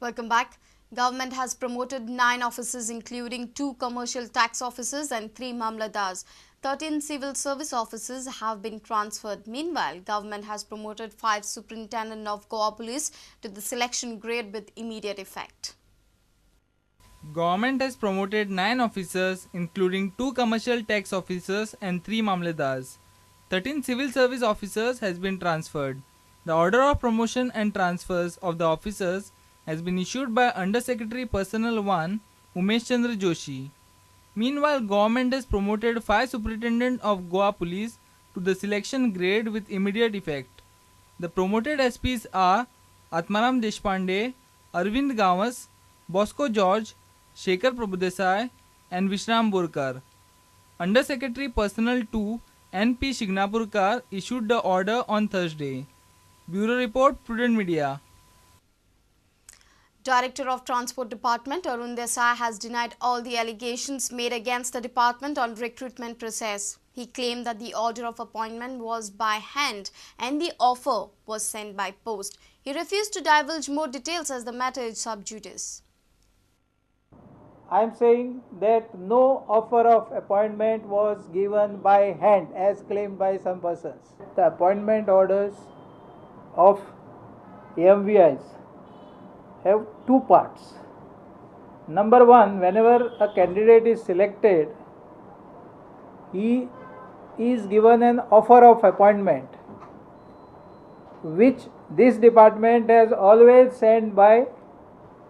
Welcome back. Government has promoted 9 officers including 2 commercial tax officers and 3 mamladars. 13 civil service officers have been transferred. Meanwhile, government has promoted 5 superintendent of Goa police to the selection grade with immediate effect. Government has promoted 9 officers including 2 commercial tax officers and 3 mamladars. 13 civil service officers has been transferred. The order of promotion and transfers of the officers has been issued by Under Secretary Personnel 1 Umesh Chandra Joshi. Meanwhile, government has promoted 5 superintendents of Goa police to the selection grade with immediate effect. The promoted SPs are Atmaram Deshpande, Arvind Gawas, Bosco George, Shekhar Prabhudesai and Vishram Borkar. Under Secretary Personnel 2 N.P. Shignapurkar issued the order on Thursday. Bureau Report, Prudent Media. Director of Transport Department Arun Dessai has denied all the allegations made against the department on recruitment process. He claimed that the order of appointment was by hand and the offer was sent by post. He refused to divulge more details as the matter is sub judice. I am saying that no offer of appointment was given by hand as claimed by some persons. The appointment orders of AMVIs have 2 parts. Number 1, whenever a candidate is selected, he is given an offer of appointment, which this department has always sent by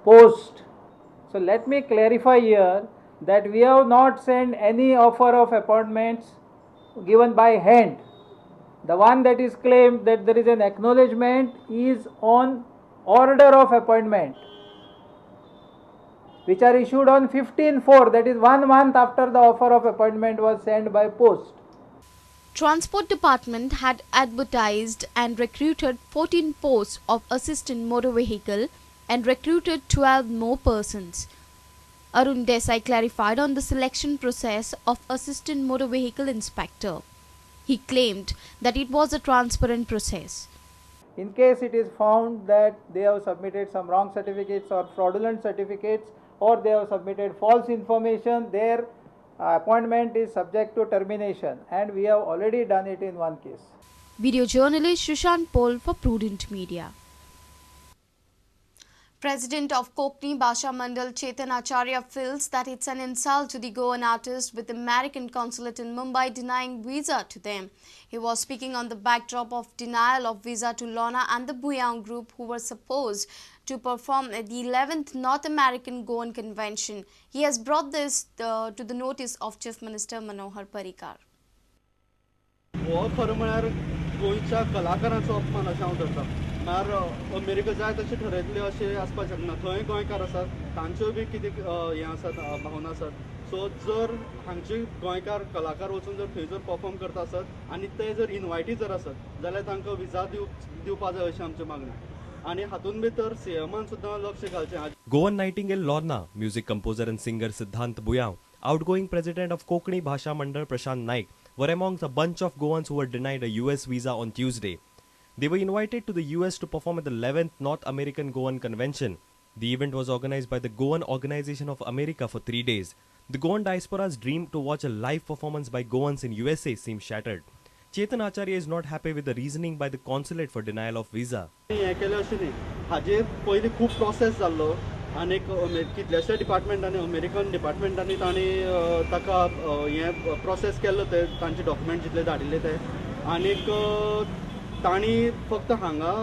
post. So let me clarify here that we have not sent any offer of appointments given by hand. The one that is claimed that there is an acknowledgement is on order of appointment, which are issued on 15/4, that is 1 month after the offer of appointment was sent by post. Transport Department had advertised and recruited 14 posts of assistant motor vehicle and recruited 12 more persons. Arun Dessai clarified on the selection process of assistant motor vehicle inspector. He claimed that it was a transparent process. In case it is found that they have submitted some wrong certificates or fraudulent certificates, or they have submitted false information, their appointment is subject to termination, and we have already done it in one case. Video journalist Sushant Pol for Prudent Media. President of Kokni Bhasha Mandal Chetan Acharya feels that it's an insult to the Goan artists with American consulate in Mumbai denying visa to them. He was speaking on the backdrop of denial of visa to Lorna and the Buyang group, who were supposed to perform at the 11th North American Goan Convention. He has brought this to the notice of Chief Minister Manohar Parrikar. गोंयच्या कलाकारांचो अपमान अशें हांव धरतां. म्हळ्यार America जाय तशें ठरयतले अशें आसपाक शकना. थंय गोंयकार आसात, तांच्यो बी कितें हें आसात, भावना आसात. सो जर हांगचे गोंयकार कलाकार वचून जर थंय जर परफॉर्म करता आसत आनी ते जर इनवायटी जर आसत जाल्यार तांकां विजा दिवपा जाय अशें आमचें मागणें. आनी हातून भितर सीएमान सुद्दां लक्ष घालचें. Goan Nightingale Lorna, music composer and singer Siddhant Buyang, outgoing president of Kokni Bhasha Mandal Prashant Naik, were amongst a bunch of Goans who were denied a US visa on Tuesday. They were invited to the US to perform at the 11th North American Goan Convention. The event was organized by the Goan Organization of America for 3 days. The Goan diaspora's dream to watch a live performance by Goans in USA seems shattered. Chetan Acharya is not happy with the reasoning by the consulate for denial of visa. हाजेर पयलीं खूब process जाल्लो आनीक कितल्याश्या डिपार्टमेंटांनी American डिपार्टमेंटांनी तांणी ताका हें process केल्लो ते तांचे डॉक्युमेंट जितले धाडिल्ले ते आनीक तांणी फक्त हांगा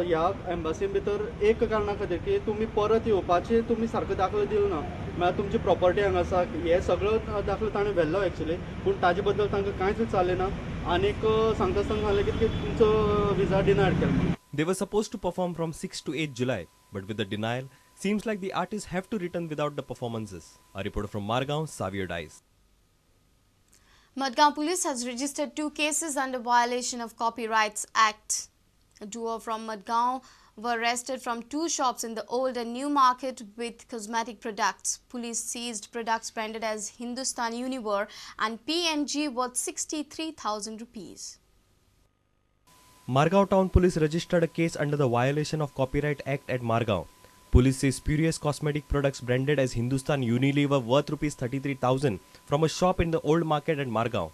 ह्या एम्बसीन भितर एक कारणा खातीर की तुमी परत येवपाचे तुमी सारको दाखलो दिलो ना, म्हळ्यार तुमची प्रॉपर्टी हांगा आसा हे सगळो दाखलो ताणें व्हेल्लो एक्चुली, पूण ताजे बद्दल तांकां कांयच विचारलें ना आनीक सांगता आसतना सांगलें की तुमचो विजा डिनायड केलो. They were supposed to perform from 6 to 8 July, but with the denial, seems like the artists have to return without the performances. A reporter from Margao, Xavier Dice. Margao police has registered 2 cases under violation of Copyrights Act. A duo from Margao were arrested from 2 shops in the old and new market with cosmetic products. Police seized products branded as Hindustan Univer and PNG worth 63,000 rupees. Margao Town Police registered a case under the Violation of Copyright Act at Margao. Police say spurious cosmetic products branded as Hindustan Unilever worth rupees 33,000 from a shop in the old market at Margao.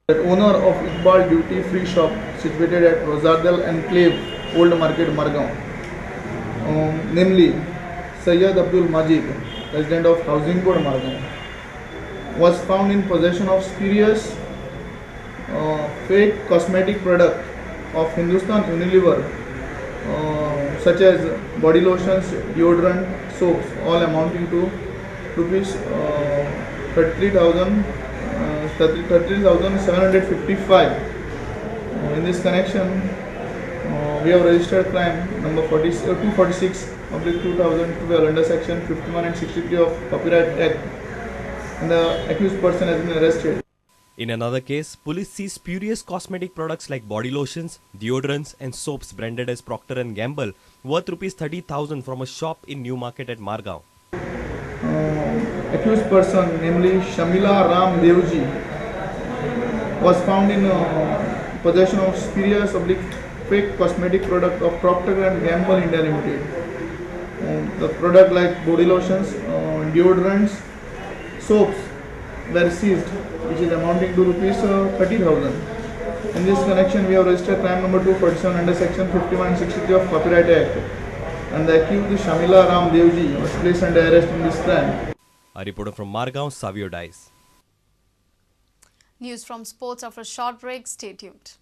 The owner of Iqbal Duty Free Shop situated at Rosardel Enclave, Old Market, Margao, namely Sayyid Abdul Majid, resident of Housing Board, Margao, was found in possession of spurious fake cosmetic product of Hindustan Unilever, such as body lotions, deodorant, soaps, all amounting to rupees 33,755. In this connection, we have registered crime number 246/2012 under section 51 and 63 of Copyright Act, and the accused person has been arrested. In another case, police seized spurious cosmetic products like body lotions, deodorants and soaps branded as Procter & Gamble worth rupees 30,000 from a shop in New Market at Margao. Accused person, namely Shamila Ram Devji, was found in possession of spurious fake cosmetic product of Procter & Gamble India Limited. The product like body lotions, deodorants, soaps were seized, which is amounting to rupees 30,000. In this connection, we have registered crime number 247 under section 51 and 63 of Copyright Act, and the accused Shamila Ram Devji was placed under arrest in this crime. A reporter from Margao, Savio Dice. News from sports after a short break. Stay tuned.